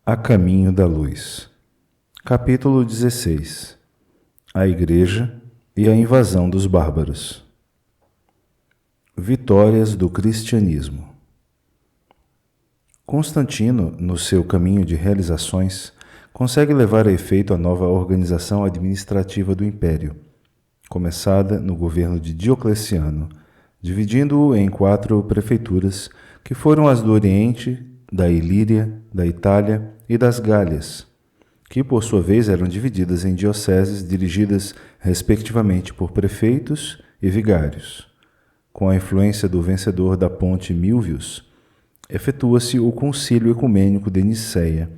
A caminho da luz. Capítulo 16. A Igreja e a invasão dos bárbaros. Vitórias do cristianismo. Constantino, no seu caminho de realizações, consegue levar a efeito a nova organização administrativa do Império, começada no governo de Diocleciano, dividindo-o em 4 prefeituras, que foram as do Oriente, da Ilíria, da Itália e das Gálias, que por sua vez eram divididas em dioceses dirigidas respectivamente por prefeitos e vigários. Com a influência do vencedor da ponte Milvius, efetua-se o Concílio Ecumênico de Nicéia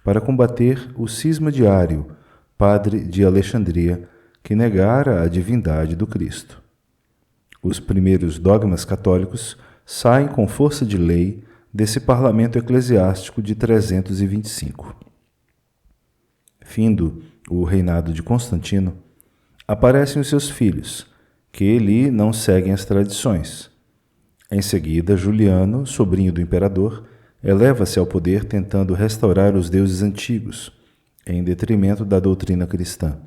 para combater o cisma de Ário, padre de Alexandria, que negara a divindade do Cristo. Os primeiros dogmas católicos saem com força de lei desse parlamento eclesiástico de 325. Findo o reinado de Constantino, aparecem os seus filhos, que lhe não seguem as tradições. Em seguida, Juliano, sobrinho do imperador, eleva-se ao poder tentando restaurar os deuses antigos, em detrimento da doutrina cristã,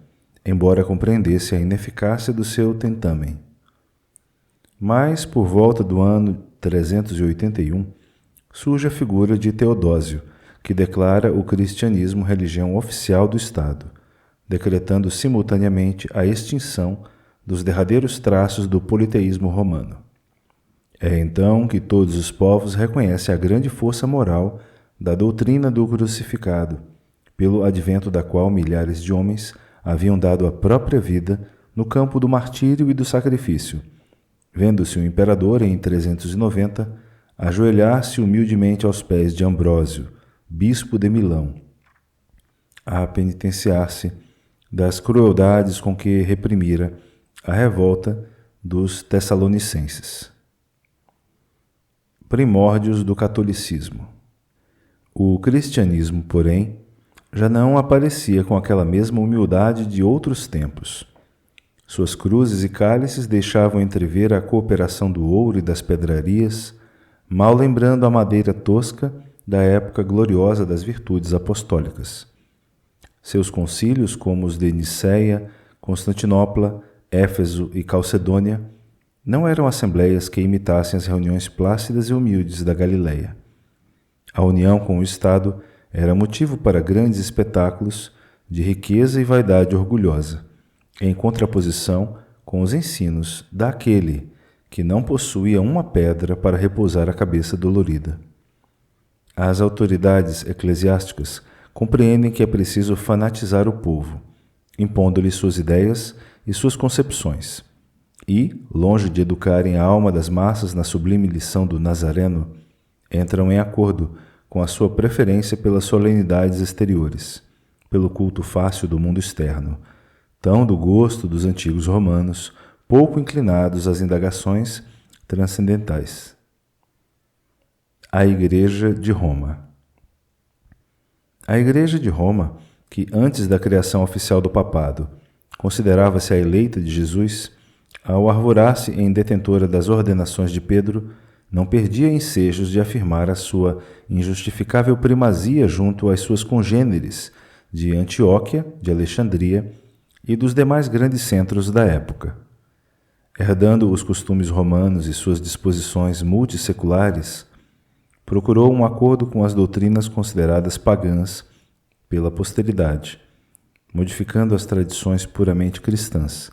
embora compreendesse a ineficácia do seu tentamen. Mas, por volta do ano 381, surge a figura de Teodósio, que declara o cristianismo religião oficial do Estado, decretando simultaneamente a extinção dos derradeiros traços do politeísmo romano. É então que todos os povos reconhecem a grande força moral da doutrina do crucificado, pelo advento da qual milhares de homens haviam dado a própria vida no campo do martírio e do sacrifício, vendo-se o imperador, em 390, ajoelhar-se humildemente aos pés de Ambrósio, bispo de Milão, a penitenciar-se das crueldades com que reprimira a revolta dos tessalonicenses. Primórdios do catolicismo. O cristianismo, porém, já não aparecia com aquela mesma humildade de outros tempos. Suas cruzes e cálices deixavam entrever a cooperação do ouro e das pedrarias, mal lembrando a madeira tosca da época gloriosa das virtudes apostólicas. Seus concílios, como os de Nicéia, Constantinopla, Éfeso e Calcedônia, não eram assembleias que imitassem as reuniões plácidas e humildes da Galileia. A união com o Estado era motivo para grandes espetáculos de riqueza e vaidade orgulhosa, em contraposição com os ensinos daquele que não possuía uma pedra para repousar a cabeça dolorida. As autoridades eclesiásticas compreendem que é preciso fanatizar o povo, impondo-lhe suas ideias e suas concepções, e, longe de educarem a alma das massas na sublime lição do Nazareno, entram em acordo com a sua preferência pelas solenidades exteriores, pelo culto fácil do mundo externo, tão do gosto dos antigos romanos, pouco inclinados às indagações transcendentais. A Igreja de Roma. A Igreja de Roma, que antes da criação oficial do papado considerava-se a eleita de Jesus, ao arvorar-se em detentora das ordenações de Pedro, não perdia ensejos de afirmar a sua injustificável primazia junto às suas congêneres de Antioquia, de Alexandria e dos demais grandes centros da época. Herdando os costumes romanos e suas disposições multisseculares, procurou um acordo com as doutrinas consideradas pagãs pela posteridade, modificando as tradições puramente cristãs,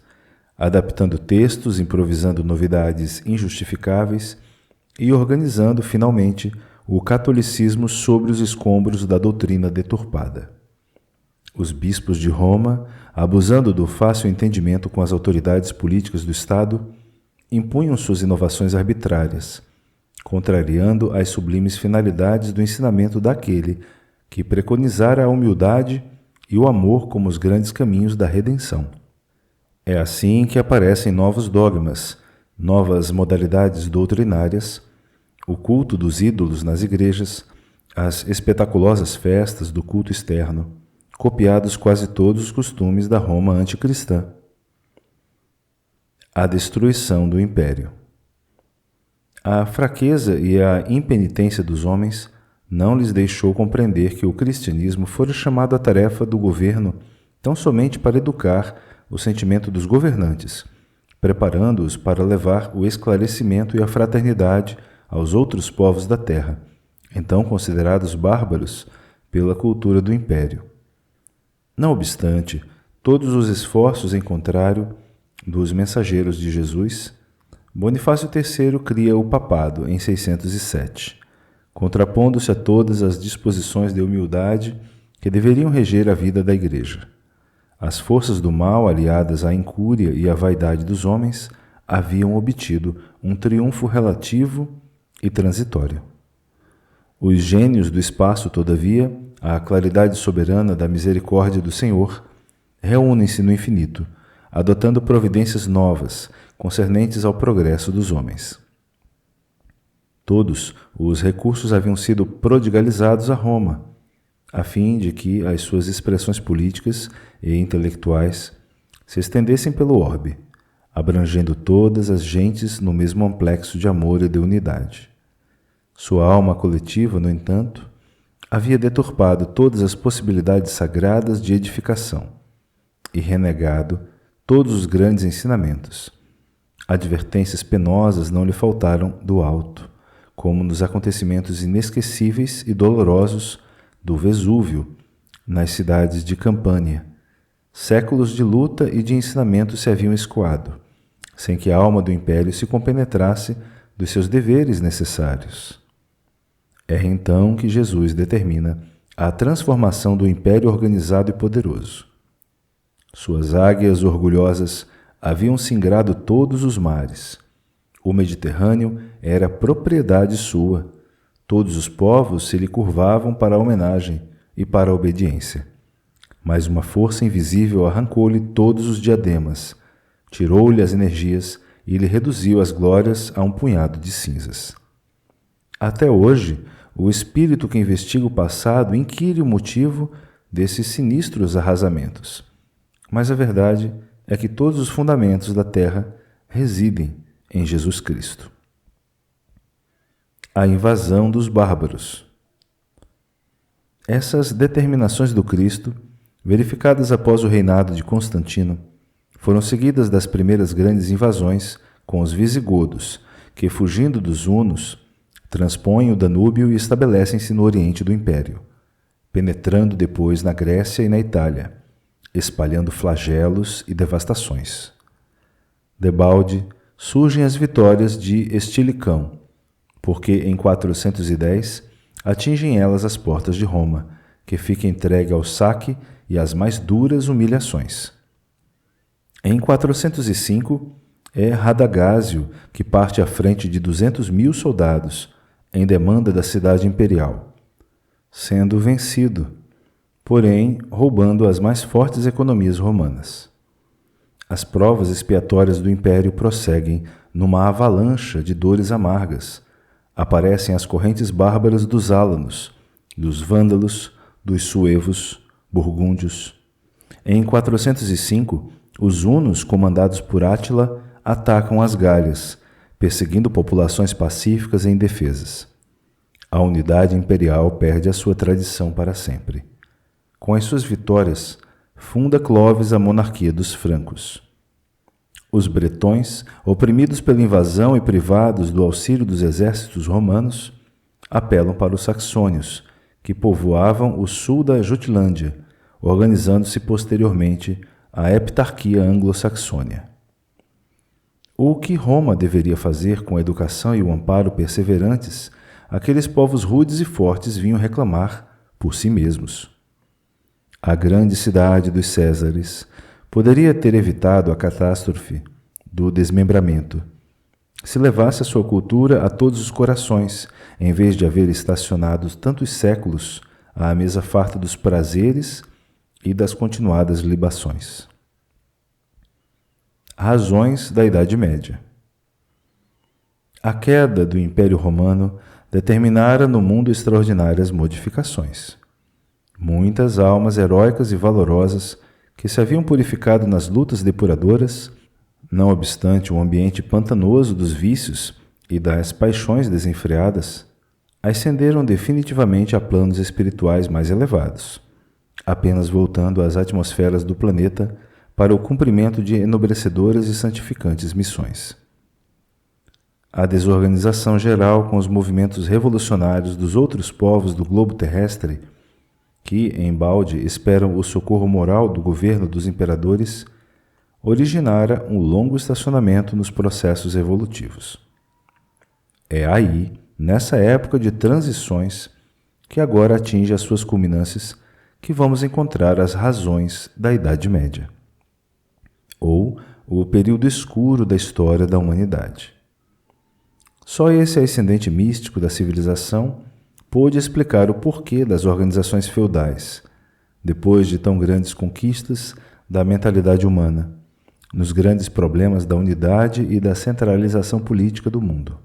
adaptando textos, improvisando novidades injustificáveis e organizando, finalmente, o catolicismo sobre os escombros da doutrina deturpada. Os bispos de Roma, abusando do fácil entendimento com as autoridades políticas do Estado, impunham suas inovações arbitrárias, contrariando as sublimes finalidades do ensinamento daquele que preconizara a humildade e o amor como os grandes caminhos da redenção. É assim que aparecem novos dogmas, novas modalidades doutrinárias, o culto dos ídolos nas igrejas, as espetaculosas festas do culto externo, copiados quase todos os costumes da Roma anticristã. A destruição do Império. A fraqueza e a impenitência dos homens não lhes deixou compreender que o cristianismo fora chamado à tarefa do governo tão somente para educar o sentimento dos governantes, preparando-os para levar o esclarecimento e a fraternidade aos outros povos da terra, então considerados bárbaros pela cultura do império. Não obstante, todos os esforços em contrário dos mensageiros de Jesus, Bonifácio III cria o papado em 607, contrapondo-se a todas as disposições de humildade que deveriam reger a vida da Igreja. As forças do mal, aliadas à incúria e à vaidade dos homens, haviam obtido um triunfo relativo e transitório. Os gênios do espaço, todavia, a claridade soberana da misericórdia do Senhor, reúnem-se no infinito, adotando providências novas concernentes ao progresso dos homens. Todos os recursos haviam sido prodigalizados a Roma, a fim de que as suas expressões políticas e intelectuais se estendessem pelo orbe, abrangendo todas as gentes no mesmo amplexo de amor e de unidade. Sua alma coletiva, no entanto, havia deturpado todas as possibilidades sagradas de edificação e renegado todos os grandes ensinamentos. Advertências penosas não lhe faltaram do alto, como nos acontecimentos inesquecíveis e dolorosos do Vesúvio, nas cidades de Campânia. Séculos de luta e de ensinamento se haviam escoado, sem que a alma do império se compenetrasse dos seus deveres necessários. É então que Jesus determina a transformação do império organizado e poderoso. Suas águias orgulhosas haviam singrado todos os mares. O Mediterrâneo era propriedade sua. Todos os povos se lhe curvavam para a homenagem e para a obediência. Mas uma força invisível arrancou-lhe todos os diademas, tirou-lhe as energias e lhe reduziu as glórias a um punhado de cinzas. Até hoje, o espírito que investiga o passado inquire o motivo desses sinistros arrasamentos. Mas a verdade é que todos os fundamentos da terra residem em Jesus Cristo. A invasão dos bárbaros. Essas determinações do Cristo, verificadas após o reinado de Constantino, foram seguidas das primeiras grandes invasões com os visigodos, que, fugindo dos hunos, transpõem o Danúbio e estabelecem-se no oriente do Império, penetrando depois na Grécia e na Itália, espalhando flagelos e devastações. Debalde surgem as vitórias de Estilicão, porque em 410 atingem elas as portas de Roma, que fica entregue ao saque e às mais duras humilhações. Em 405 é Radagásio que parte à frente de 200.000 soldados em demanda da cidade imperial, sendo vencido, porém roubando as mais fortes economias romanas. As provas expiatórias do império prosseguem numa avalanche de dores amargas. Aparecem as correntes bárbaras dos álanos, dos vândalos, dos suevos, burgúndios. Em 405, os hunos, comandados por Átila, atacam as Gálias, perseguindo populações pacíficas e indefesas. A unidade imperial perde a sua tradição para sempre. Com as suas vitórias, funda Clovis a monarquia dos francos. Os bretões, oprimidos pela invasão e privados do auxílio dos exércitos romanos, apelam para os saxônios, que povoavam o sul da Jutlândia, organizando-se posteriormente a heptarquia anglo-saxônia. O que Roma deveria fazer com a educação e o amparo perseverantes, aqueles povos rudes e fortes vinham reclamar por si mesmos. A grande cidade dos Césares poderia ter evitado a catástrofe do desmembramento, se levasse a sua cultura a todos os corações, em vez de haver estacionado tantos séculos à mesa farta dos prazeres e das continuadas libações. Razões da Idade Média. A queda do Império Romano determinara no mundo extraordinárias modificações. Muitas almas heróicas e valorosas que se haviam purificado nas lutas depuradoras, não obstante o ambiente pantanoso dos vícios e das paixões desenfreadas, ascenderam definitivamente a planos espirituais mais elevados, apenas voltando às atmosferas do planeta para o cumprimento de enobrecedoras e santificantes missões. A desorganização geral com os movimentos revolucionários dos outros povos do globo terrestre, que, em balde, esperam o socorro moral do governo dos imperadores, originara um longo estacionamento nos processos evolutivos. É aí, nessa época de transições, que agora atinge as suas culminâncias, que vamos encontrar as razões da Idade Média, ou o período escuro da história da humanidade. Só esse ascendente místico da civilização pôde explicar o porquê das organizações feudais, depois de tão grandes conquistas da mentalidade humana, nos grandes problemas da unidade e da centralização política do mundo.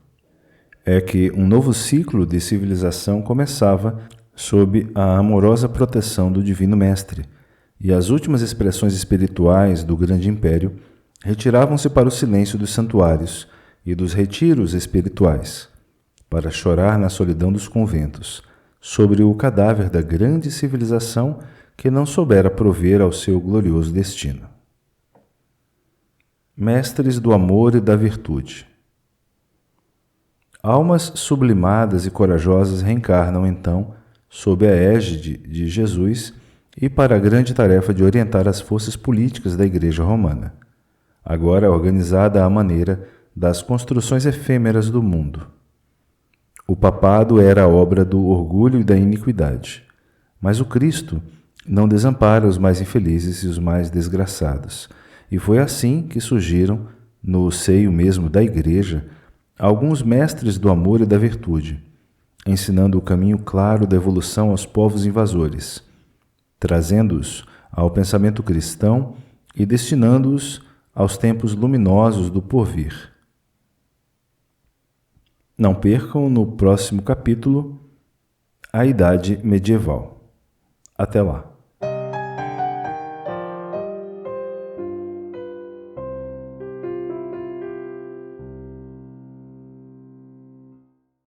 É que um novo ciclo de civilização começava sob a amorosa proteção do Divino Mestre, e as últimas expressões espirituais do grande império retiravam-se para o silêncio dos santuários e dos retiros espirituais, para chorar na solidão dos conventos, sobre o cadáver da grande civilização que não soubera prover ao seu glorioso destino. Mestres do amor e da virtude. Almas sublimadas e corajosas reencarnam, então, sob a égide de Jesus e para a grande tarefa de orientar as forças políticas da Igreja Romana, agora organizada à maneira das construções efêmeras do mundo. O papado era a obra do orgulho e da iniquidade, mas o Cristo não desampara os mais infelizes e os mais desgraçados, e foi assim que surgiram, no seio mesmo da Igreja, alguns mestres do amor e da virtude, ensinando o caminho claro da evolução aos povos invasores, trazendo-os ao pensamento cristão e destinando-os aos tempos luminosos do porvir. Não percam no próximo capítulo a Idade Medieval. Até lá!